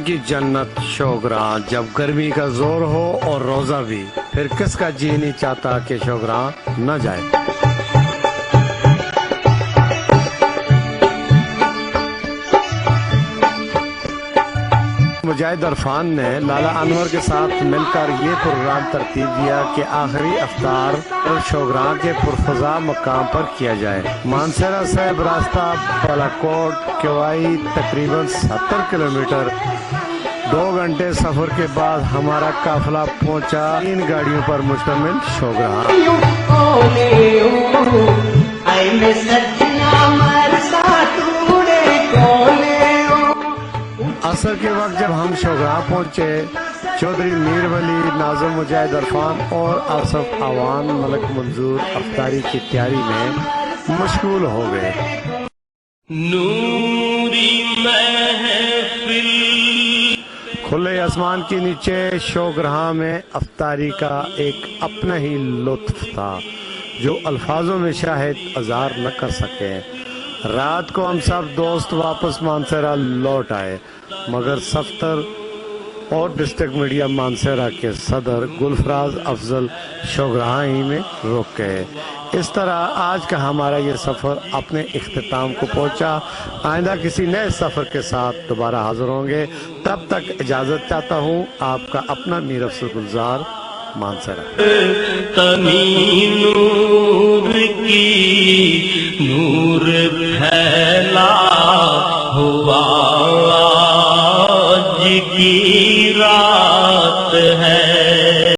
کی جنت شوگراں، جب گرمی کا زور ہو اور روزہ بھی، پھر کس کا جی نہیں چاہتا کہ شوگراں نہ جائے۔ مجاہد عرفان نے لالا انور کے ساتھ مل کر یہ پروگرام ترتیب دیا کہ آخری افطار شوگراں کے پرفضا مقام پر کیا جائے۔ مانسہرہ سے راستہ بالاکوٹ کیوائی تقریباً 70 کلومیٹر، 2 گھنٹے سفر کے بعد ہمارا قافلہ پہنچا 3 گاڑیوں پر مشتمل شوگراں۔ عصر کے وقت جب ہم شوگراں پہنچے، چودھری میر ولی، ناظم مجاہد عرفان اور آصف آوان ملک منظور افطاری کی تیاری میں مشغول ہو گئے۔ نوری محفل کھلے آسمان کے نیچے شوگراں میں افطاری کا ایک اپنا ہی لطف تھا جو الفاظوں میں شاید اظہار نہ کر سکے۔ رات کو ہم سب دوست واپس مانسہرہ لوٹ آئے، مگر صفتر اور ڈسٹرکٹ میڈیا مانسہرہ کے صدر گلفراز افضل شوگراں ہی میں رک گئے۔ اس طرح آج کا ہمارا یہ سفر اپنے اختتام کو پہنچا۔ آئندہ کسی نئے سفر کے ساتھ دوبارہ حاضر ہوں گے، تب تک اجازت چاہتا ہوں۔ آپ کا اپنا میر افضل گلزار، مانسہرہ۔ تنی نور کی نور پھیلا ہوا آج کی